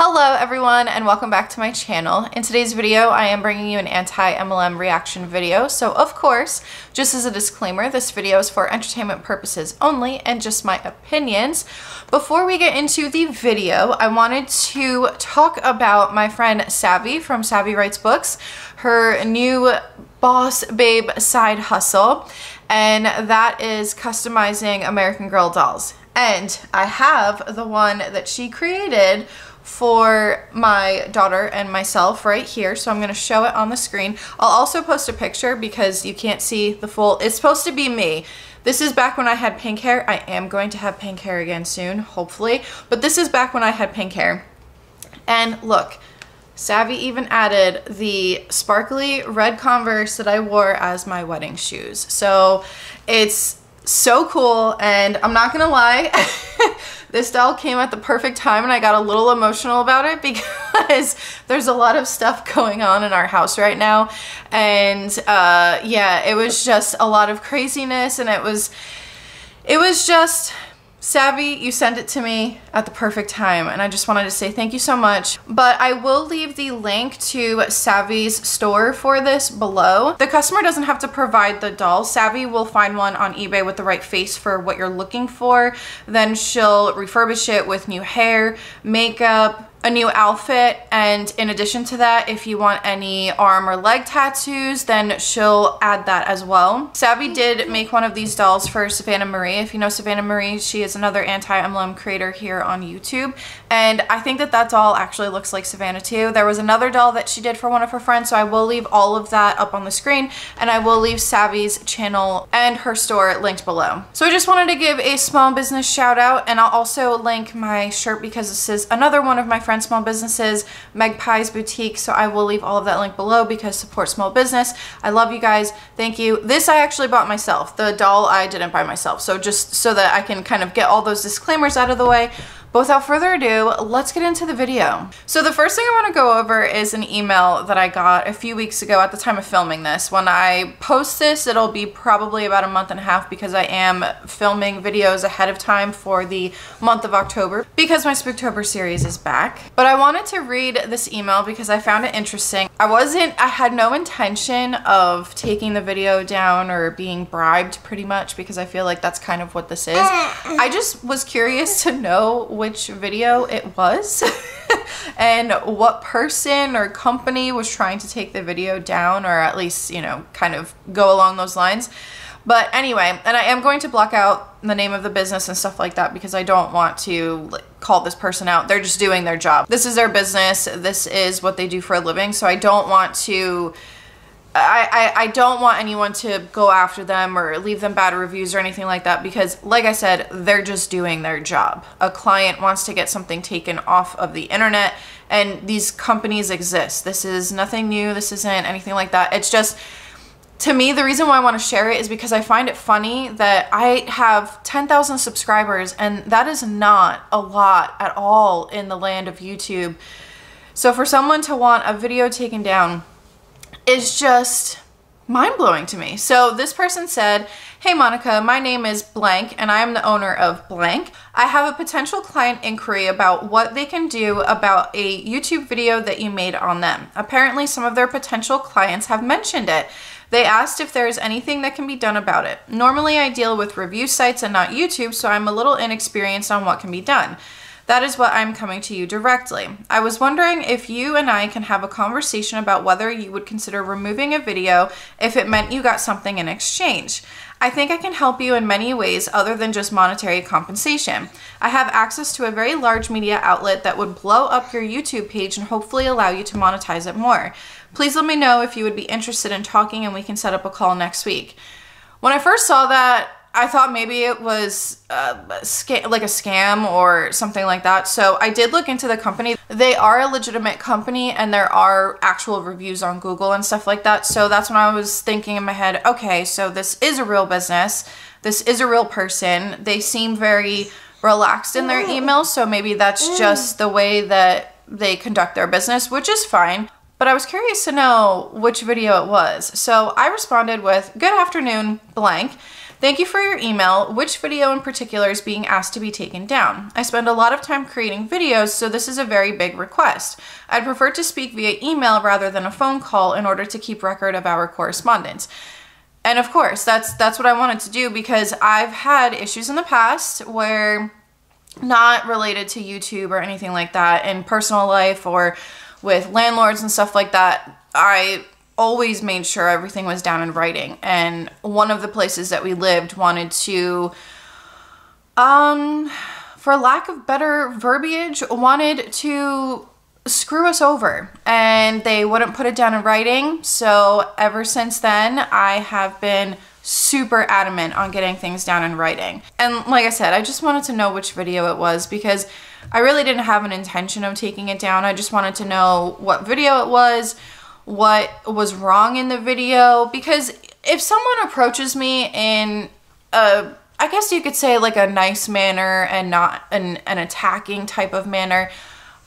Hello everyone and welcome back to my channel. In today's video I am bringing you an anti-MLM reaction video. So of course, just as a disclaimer, this video is for entertainment purposes only and just my opinions. Before we get into the video, I wanted to talk about my friend Savy from Savy Writes Books, her new boss babe side hustle, and that is customizing American Girl dolls. And I have the one that she created for my daughter and myself right here, so I'm going to show it on the screen. I'll also post a picture because you can't see the full, it's supposed to be me. This is back when I had pink hair. I am going to have pink hair again soon, hopefully, but this is back when I had pink hair. And look, Savy even added the sparkly red Converse that I wore as my wedding shoes. So it's so cool, and I'm not gonna lie, this doll came at the perfect time and I got a little emotional about it because there's a lot of stuff going on in our house right now, and yeah, it was just a lot of craziness, and it was just Savy, you sent it to me at the perfect time, and I just wanted to say thank you so much. But I will leave the link to Savy's store for this below. The customer doesn't have to provide the doll. Savy will find one on eBay with the right face for what you're looking for. Then she'll refurbish it with new hair, makeup, a new outfit, and in addition to that, if you want any arm or leg tattoos, then she'll add that as well. Savy did make one of these dolls for Savannah Marie. If you know Savannah Marie, she is another anti-MLM creator here on YouTube, and I think that that doll actually looks like Savannah too. There was another doll that she did for one of her friends, so I will leave all of that up on the screen, and I will leave Savy's channel and her store linked below. So I just wanted to give a small business shout out, and I'll also link my shirt because this is another one of my friends' small businesses, Meg Pie's Boutique, so I will leave all of that link below because support small business. I love you guys. Thank you. This I actually bought myself. The doll I didn't buy myself, so just so that I can kind of get all those disclaimers out of the way. But without further ado, let's get into the video. So the first thing I want to go over is an email that I got a few weeks ago at the time of filming this. When I post this, it'll be probably about a month and a half because I am filming videos ahead of time for the month of October because my Spooktober series is back. But I wanted to read this email because I found it interesting. I had no intention of taking the video down or being bribed pretty much because I feel like that's kind of what this is. I just was curious to know which video it was and what person or company was trying to take the video down, or at least, you know, kind of go along those lines. But anyway, and I am going to block out the name of the business and stuff like that because I don't want to call this person out. They're just doing their job. This is their business. This is what they do for a living. So I don't want to I don't want anyone to go after them or leave them bad reviews or anything like that because, like I said, they're just doing their job. A client wants to get something taken off of the internet, and these companies exist. This is nothing new. This isn't anything like that. It's just, to me, the reason why I want to share it is because I find it funny that I have 10,000 subscribers, and that is not a lot at all in the land of YouTube. So for someone to want a video taken down is just mind-blowing to me. So this person said, "Hey Monica, my name is blank and I am the owner of blank. I have a potential client inquiry about what they can do about a YouTube video that you made on them. Apparently some of their potential clients have mentioned it. They asked if there is anything that can be done about it. Normally I deal with review sites and not YouTube, so I'm a little inexperienced on what can be done. That is what I'm coming to you directly. I was wondering if you and I can have a conversation about whether you would consider removing a video if it meant you got something in exchange. I think I can help you in many ways other than just monetary compensation. I have access to a very large media outlet that would blow up your YouTube page and hopefully allow you to monetize it more. Please let me know if you would be interested in talking and we can set up a call next week." When I first saw that, I thought maybe it was like a scam or something like that. So I did look into the company. They are a legitimate company and there are actual reviews on Google and stuff like that. So that's when I was thinking in my head, okay, so this is a real business. This is a real person. They seem very relaxed in their emails. So maybe that's just the way that they conduct their business, which is fine. But I was curious to know which video it was. So I responded with, "Good afternoon, blank. Thank you for your email. Which video in particular is being asked to be taken down? I spend a lot of time creating videos, so this is a very big request. I'd prefer to speak via email rather than a phone call in order to keep record of our correspondence. And of course, that's what I wanted to do, because I've had issues in the past where, not related to YouTube or anything like that, in personal life or with landlords and stuff like that, I always made sure everything was down in writing. And one of the places that we lived wanted to, for lack of better verbiage, wanted to screw us over, and they wouldn't put it down in writing. So ever since then, I have been super adamant on getting things down in writing. And like I said, I just wanted to know which video it was, because I really didn't have an intention of taking it down. I just wanted to know what video it was, what was wrong in the video, because if someone approaches me in a, I guess you could say like a nice manner and not an attacking type of manner,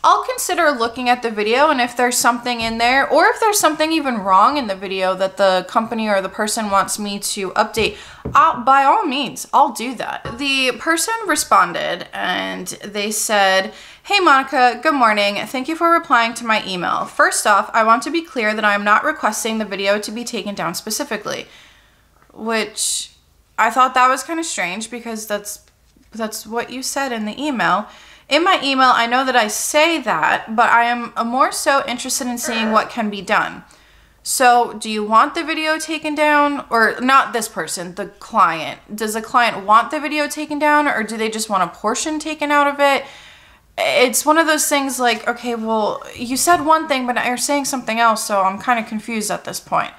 I'll consider looking at the video, and if there's something in there, or if there's something even wrong in the video that the company or the person wants me to update, by all means, I'll do that. The person responded and they said, "Hey Monica, good morning. Thank you for replying to my email. First off, I want to be clear that I am not requesting the video to be taken down specifically," which I thought that was kind of strange, because that's what you said in the email. In my email, I know that I say that, but I am more so interested in seeing what can be done. So do you want the video taken down? Or not this person, the client. Does the client want the video taken down, or do they just want a portion taken out of it? It's one of those things like, okay, well, you said one thing, but now you're saying something else, so I'm kind of confused at this point.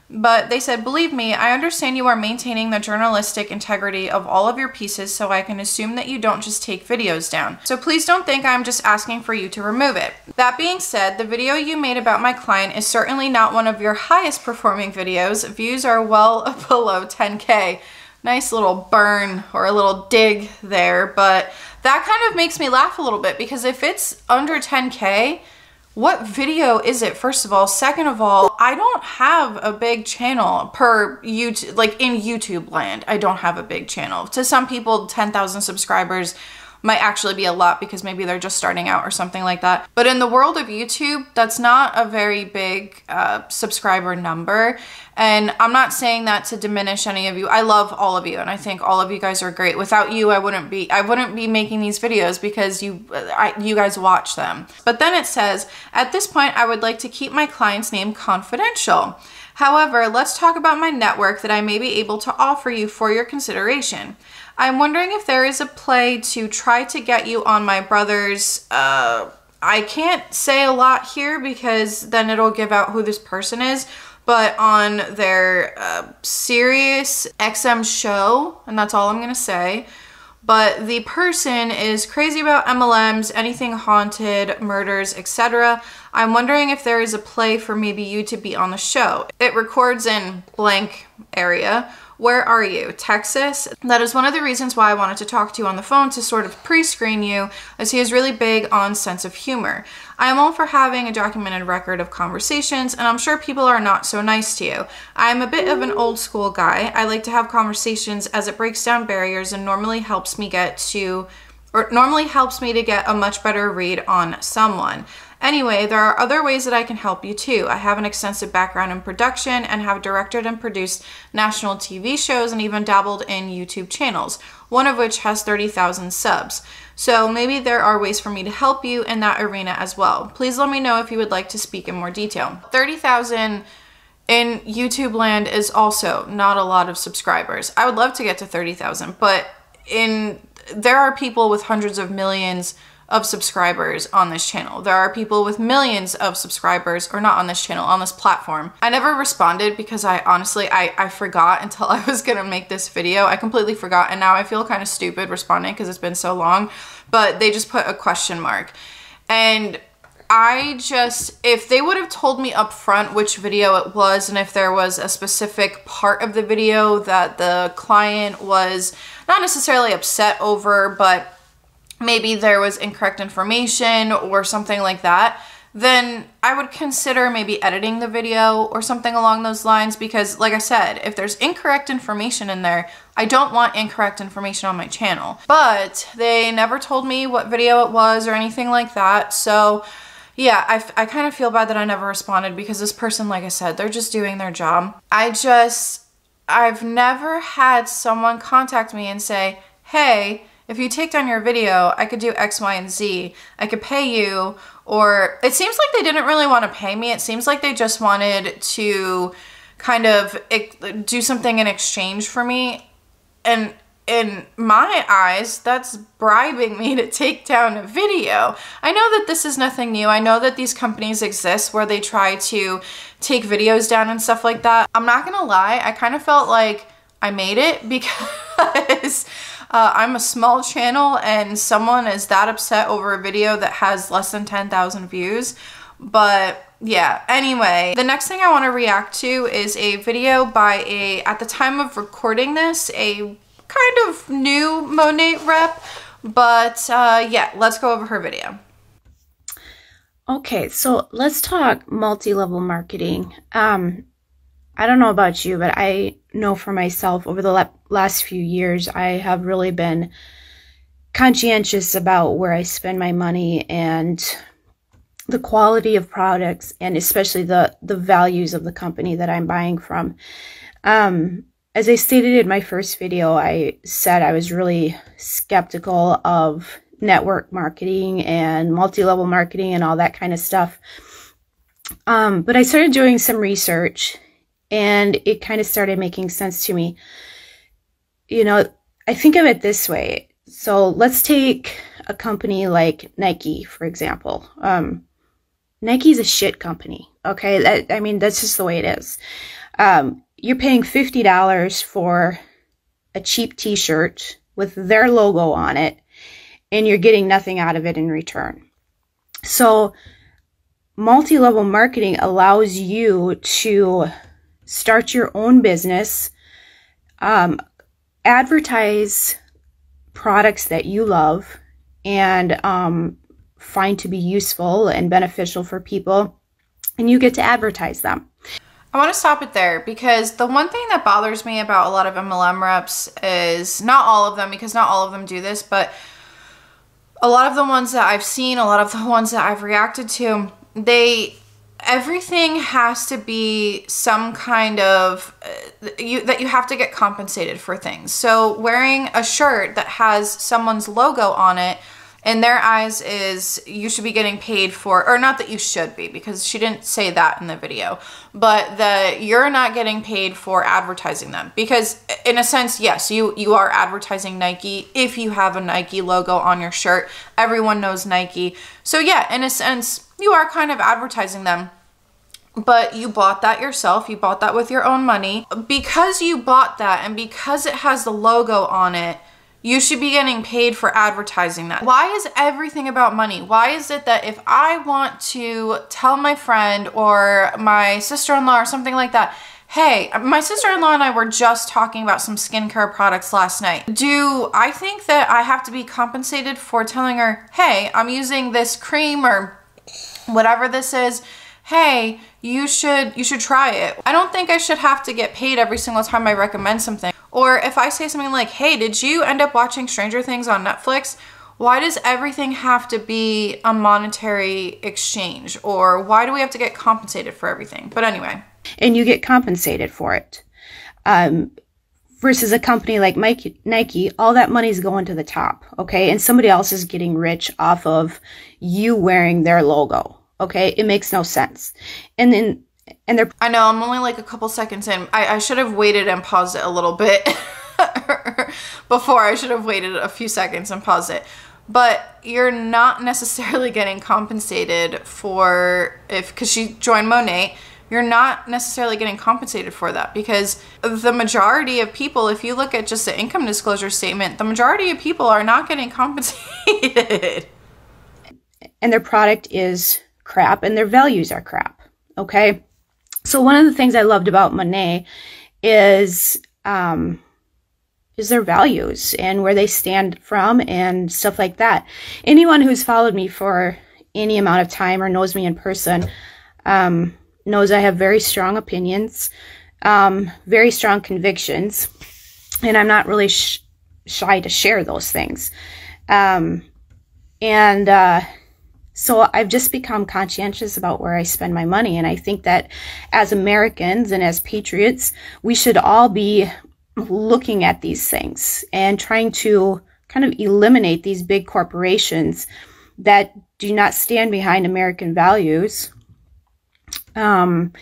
But they said, "Believe me, I understand you are maintaining the journalistic integrity of all of your pieces, so I can assume that you don't just take videos down. So please don't think I'm just asking for you to remove it. That being said, the video you made about my client is certainly not one of your highest performing videos. Views are well below 10K. Nice little burn or a little dig there, but that kind of makes me laugh a little bit, because if it's under 10K, what video is it, first of all? Second of all, I don't have a big channel per YouTube, like in YouTube land, I don't have a big channel. To some people, 10,000 subscribers might actually be a lot, because maybe they're just starting out or something like that. But in the world of YouTube, that's not a very big subscriber number. And I'm not saying that to diminish any of you. I love all of you, and I think all of you guys are great. Without you, I wouldn't be making these videos, because you guys watch them. But then it says, "At this point, I would like to keep my client's name confidential. However, let's talk about my network that I may be able to offer you for your consideration. I'm wondering if there is a play to try to get you on my brother's," I can't say a lot here because then it'll give out who this person is, but on their Sirius XM show, and that's all I'm gonna say. But the person is crazy about MLMs, anything haunted, murders, etc. I'm wondering if there is a play for maybe you to be on the show. It records in blank area. Where are you? Texas? That is one of the reasons why I wanted to talk to you on the phone, to sort of pre-screen you, as he is really big on sense of humor. I am all for having a documented record of conversations, and I'm sure people are not so nice to you. I am a bit of an old school guy. I like to have conversations, as it breaks down barriers and normally helps me to get a much better read on someone. Anyway, there are other ways that I can help you too. I have an extensive background in production and have directed and produced national TV shows and even dabbled in YouTube channels, one of which has 30,000 subs. So maybe there are ways for me to help you in that arena as well. Please let me know if you would like to speak in more detail." 30,000 in YouTube land is also not a lot of subscribers. I would love to get to 30,000, but there are people with hundreds of millions of subscribers on this channel. There are people with millions of subscribers, or not on this channel, on this platform. I never responded because I honestly forgot until I was gonna make this video. I completely forgot, and now I feel kind of stupid responding because it's been so long, but they just put a question mark. And if they would have told me up front which video it was, and if there was a specific part of the video that the client was not necessarily upset over, but maybe there was incorrect information or something like that, then I would consider maybe editing the video or something along those lines, because like I said, if there's incorrect information in there, I don't want incorrect information on my channel. But they never told me what video it was or anything like that. So yeah, I kind of feel bad that I never responded, because this person, like I said, they're just doing their job. I've never had someone contact me and say, hey, if you take down your video, I could do X, Y, and Z. I could pay you. Or it seems like they didn't really want to pay me. It seems like they just wanted to kind of do something in exchange for me. And in my eyes, that's bribing me to take down a video. I know that this is nothing new. I know that these companies exist where they try to take videos down and stuff like that. I'm not gonna lie, I kind of felt like I made it, because I'm a small channel and someone is that upset over a video that has less than 10,000 views. But yeah, anyway, the next thing I want to react to is a video by at the time of recording this, a kind of new Monat rep. But yeah, let's go over her video. Okay, so let's talk multi-level marketing. I don't know about you, but I know for myself over the last few years, I have really been conscientious about where I spend my money and the quality of products, and especially the values of the company that I'm buying from. As I stated in my first video, I said I was really skeptical of network marketing and multi-level marketing and all that kind of stuff. But I started doing some research, and it kind of started making sense to me. You know, I think of it this way. So let's take a company like Nike, for example. Nike's a shit company, okay? I mean, that's just the way it is. You're paying $50 for a cheap t-shirt with their logo on it, and you're getting nothing out of it in return. So multi-level marketing allows you to start your own business, advertise products that you love and find to be useful and beneficial for people, and you get to advertise them. I want to stop it there, because the one thing that bothers me about a lot of MLM reps is, not all of them, because not all of them do this, but a lot of the ones that I've seen, a lot of the ones that I've reacted to, everything has to be some kind of, that you have to get compensated for things. So wearing a shirt that has someone's logo on it, in their eyes, is you should be getting paid for, or not that you should be, because she didn't say that in the video, but that you're not getting paid for advertising them. Because in a sense, yes, you are advertising Nike if you have a Nike logo on your shirt. Everyone knows Nike. So yeah, in a sense, you are kind of advertising them. But you bought that yourself. You bought that with your own money. Because you bought that, and because it has the logo on it, you should be getting paid for advertising that. Why is everything about money? Why is it that if I want to tell my friend or my sister-in-law or something like that, hey, my sister-in-law and I were just talking about some skincare products last night. Do I think that I have to be compensated for telling her, hey, I'm using this cream or whatever this is, hey, you should try it? I don't think I should have to get paid every single time I recommend something. Or if I say something like, hey, did you end up watching Stranger Things on Netflix? Why does everything have to be a monetary exchange? Or why do we have to get compensated for everything? But anyway. And you get compensated for it. Versus a company like Nike, all that money's going to the top, okay? And somebody else is getting rich off of you wearing their logo, okay? It makes no sense. And then, I know, I'm only like a couple seconds in. I should have waited and paused it a little bit before. I should have waited a few seconds and paused it. But you're not necessarily getting compensated for, because she joined Monat, you're not necessarily getting compensated for that, because the majority of people, if you look at just the income disclosure statement, the majority of people are not getting compensated. And their product is crap and their values are crap, okay? So one of the things I loved about Monat is their values and where they stand from and stuff like that. Anyone who's followed me for any amount of time or knows me in person knows I have very strong opinions, very strong convictions, and I'm not really shy to share those things. So I've just become conscientious about where I spend my money. And I think that as Americans and as patriots, we should all be looking at these things and trying to kind of eliminate these big corporations that do not stand behind American values. And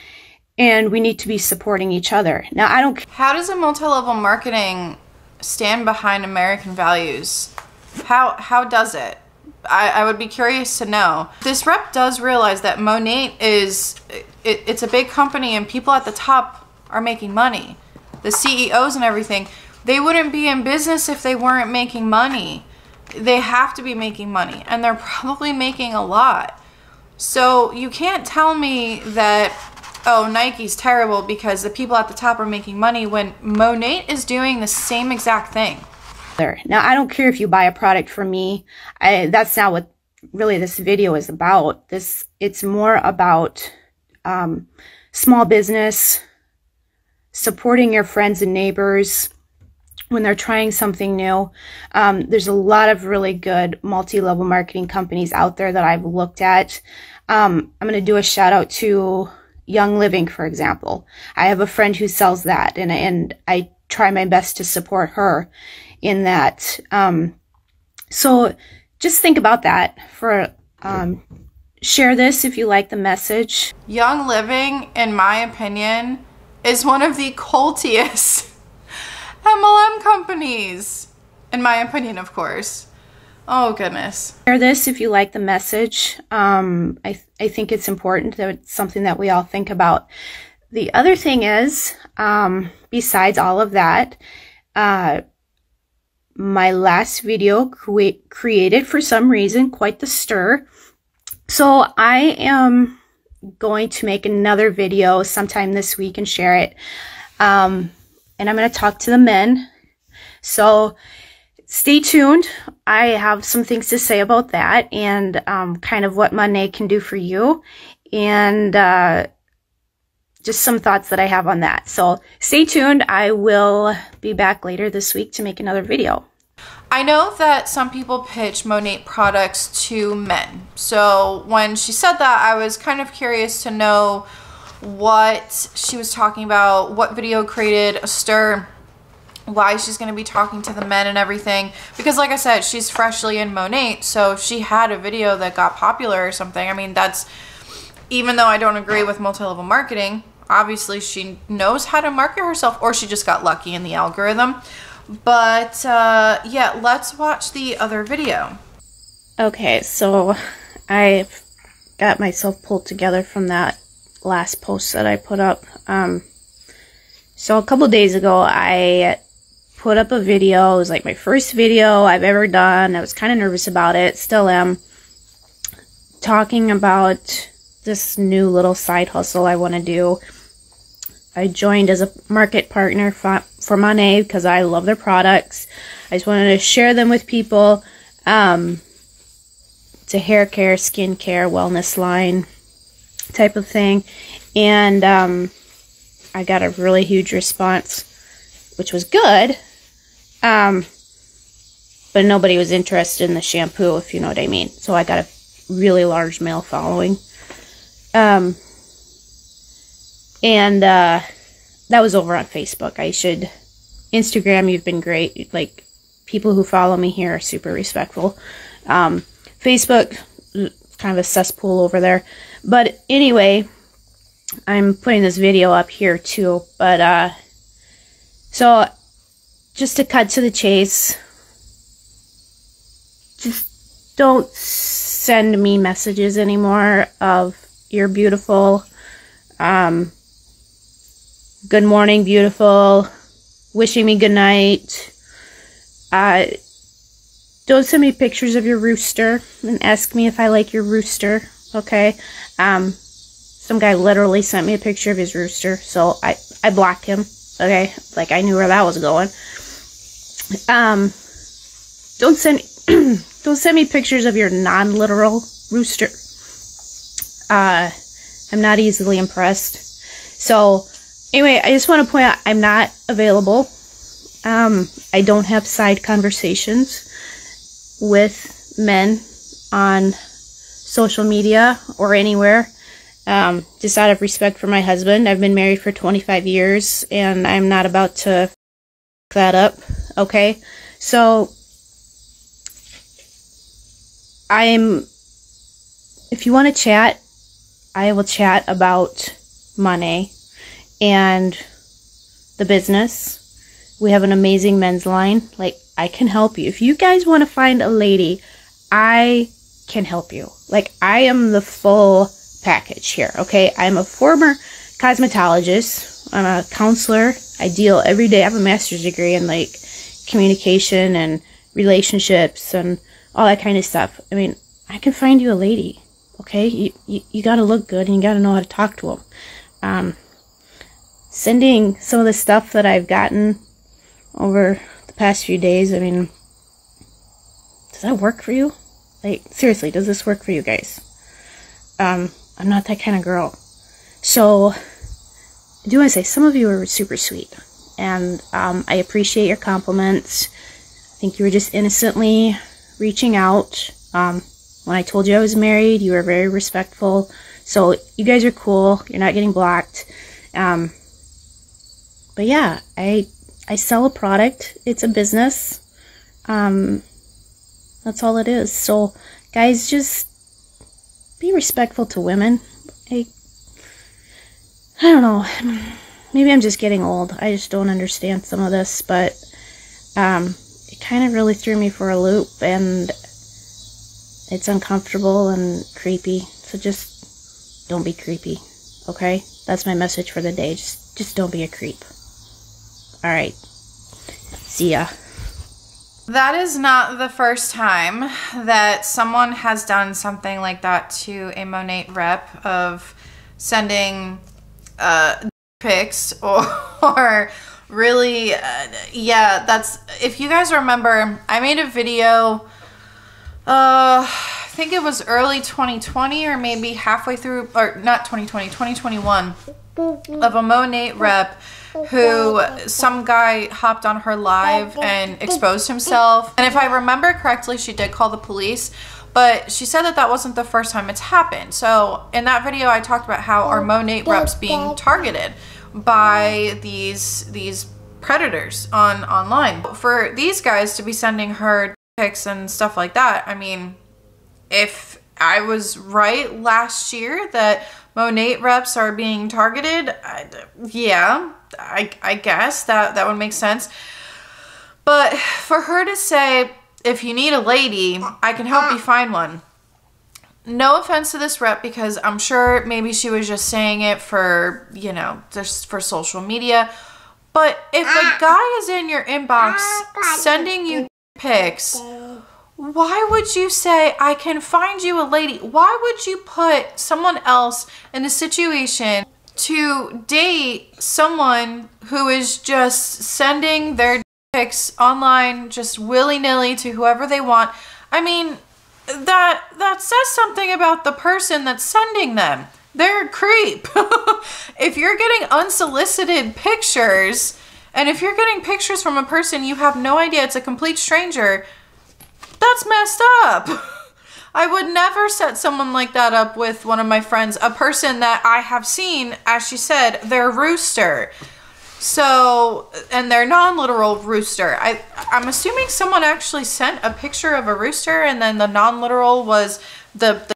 we need to be supporting each other. Now, I don't... How does a multi-level marketing stand behind American values? How does it? I would be curious to know. This rep does realize that Monat it's a big company and people at the top are making money. The CEOs and everything, they wouldn't be in business if they weren't making money. They have to be making money, and they're probably making a lot. So you can't tell me that, oh, Nike's terrible because the people at the top are making money when Monat is doing the same exact thing. Now, I don't care if you buy a product from me. That's not what really this video is about. It's more about small business, supporting your friends and neighbors when they're trying something new. There's a lot of really good multi-level marketing companies out there that I've looked at. I'm going to do a shout out to Young Living, for example. I have a friend who sells that, and I try my best to support her in that. So just think about that. Share this if you like the message. Young Living, in my opinion, is one of the cultiest MLM companies. In my opinion, of course. Oh, goodness. Share this if you like the message. I think it's important that it's something that we all think about. The other thing is, besides all of that, my last video created, for some reason, quite the stir. So I am going to make another video sometime this week and share it. And I'm going to talk to the men. So stay tuned. I have some things to say about that and kind of what Monat can do for you. And just some thoughts that I have on that. So stay tuned. I will be back later this week to make another video. I know that some people pitch Monat products to men. So when she said that, I was kind of curious to know what she was talking about, what video created a stir, why she's going to be talking to the men and everything. Because like I said, she's freshly in Monat, so if she had a video that got popular or something, I mean, that's, even though I don't agree with multi-level marketing, obviously she knows how to market herself, or she just got lucky in the algorithm. But yeah, let's watch the other video. Okay, so I've got myself pulled together from that last post that I put up. So a couple days ago, I put up a video. It was like my first video I've ever done. I was kind of nervous about it, still am, talking about this new little side hustle I want to do. I joined as a market partner for Monat because I love their products. I just wanted to share them with people. It's a hair care, skin care, wellness line type of thing. And I got a really huge response, which was good. But nobody was interested in the shampoo, if you know what I mean. So I got a really large male following. That was over on Facebook. Instagram, you've been great. Like, people who follow me here are super respectful. Facebook, kind of a cesspool over there. But anyway, I'm putting this video up here too. But, so, just to cut to the chase, just don't send me messages anymore of, "You're beautiful," "Good morning, beautiful," "Wishing me good night." Don't send me pictures of your rooster and ask me if I like your rooster, okay? Some guy literally sent me a picture of his rooster, so I blocked him, okay? Like, I knew where that was going. Don't send me pictures of your non-literal rooster. I'm not easily impressed. So anyway, I just want to point out I'm not available. I don't have side conversations with men on social media or anywhere. Just out of respect for my husband. I've been married for 25 years and I'm not about to f that up. Okay? So if you want to chat, I will chat about money and the business. We have an amazing men's line. Like, I can help you. If you guys want to find a lady, I can help you. Like, I am the full package here, okay? I'm a former cosmetologist. I'm a counselor. I deal every day. I have a master's degree in, like, communication and relationships and all that kind of stuff. I mean, I can find you a lady, okay? You gotta look good and you gotta know how to talk to them. Sending some of the stuff that I've gotten over the past few days, I mean, does that work for you? Like, seriously, does this work for you guys? I'm not that kind of girl. So, I do want to say, some of you are super sweet. And I appreciate your compliments. I think you were just innocently reaching out. When I told you I was married, you were very respectful. So, you guys are cool. You're not getting blocked. But yeah, I sell a product. It's a business. That's all it is. So, guys, just be respectful to women. I don't know. Maybe I'm just getting old. I just don't understand some of this, but it kind of really threw me for a loop, and it's uncomfortable and creepy. So just don't be creepy, okay? That's my message for the day. Just don't be a creep. All right. See ya. That is not the first time that someone has done something like that to a Monat rep, of sending pics or really, yeah, that's, if you guys remember, I made a video, I think it was early 2020 or maybe halfway through, or not 2020, 2021, of a Monat rep who some guy hopped on her live and exposed himself. And if I remember correctly, she did call the police, but she said that that wasn't the first time it's happened. So in that video, I talked about how our Monat reps being targeted by these predators online. For these guys to be sending her pics and stuff like that, I mean, if I was right last year that Monat reps are being targeted, yeah, I guess that would make sense. But for her to say, if you need a lady, I can help you find one. No offense to this rep, because I'm sure maybe she was just saying it for, you know, just for social media. But if a guy is in your inbox sending you pics, why would you say, I can find you a lady? Why would you put someone else in a situation to date someone who is just sending their pics online just willy-nilly to whoever they want? I mean, that says something about the person that's sending them. They're a creep. If you're getting unsolicited pictures, and if you're getting pictures from a person you have no idea, it's a complete stranger, that's messed up. I would never set someone like that up with one of my friends, a person that I have seen, as she said, their rooster. So, and their non-literal rooster. I'm assuming someone actually sent a picture of a rooster, and then the non-literal was the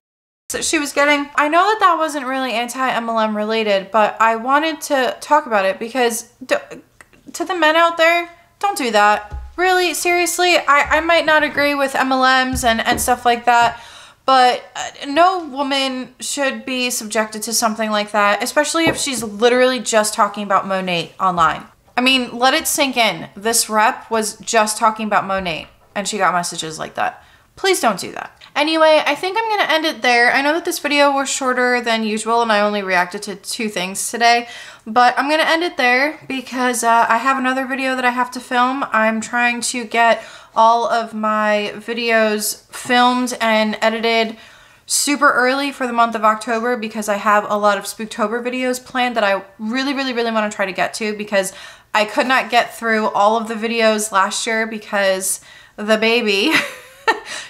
that she was getting. I know that wasn't really anti-MLM related, but I wanted to talk about it because to the men out there, don't do that. Really, seriously, I might not agree with MLMs and stuff like that, but no woman should be subjected to something like that, especially if she's literally just talking about Monat online. I mean, let it sink in. This rep was just talking about Monat, and she got messages like that. Please don't do that. Anyway, I think I'm going to end it there. I know that this video was shorter than usual and I only reacted to 2 things today, but I'm going to end it there because I have another video that I have to film. I'm trying to get all of my videos filmed and edited super early for the month of October because I have a lot of Spooktober videos planned that I really want to try to get to, because I could not get through all of the videos last year because the baby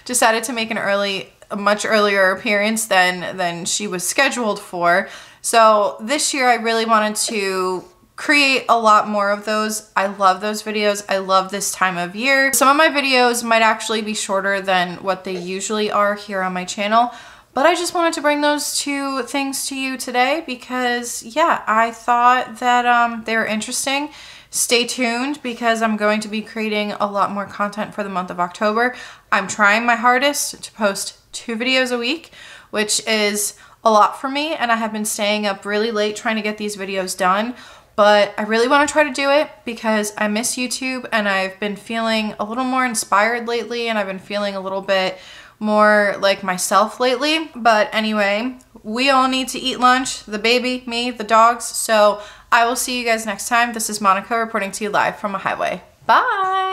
decided to make a much earlier appearance than she was scheduled for. So this year I really wanted to create a lot more of those. I love those videos. I love this time of year. Some of my videos might actually be shorter than what they usually are here on my channel, but I just wanted to bring those two things to you today because, yeah, I thought that they were interesting. Stay tuned because I'm going to be creating a lot more content for the month of October. I'm trying my hardest to post 2 videos a week, which is a lot for me, and I have been staying up really late trying to get these videos done. But I really want to try to do it because I miss YouTube, and I've been feeling a little more inspired lately, and I've been feeling a little bit more like myself lately. But anyway, we all need to eat lunch, the baby, me, the dogs. So I will see you guys next time. This is Monica reporting to you live from a highway. Bye!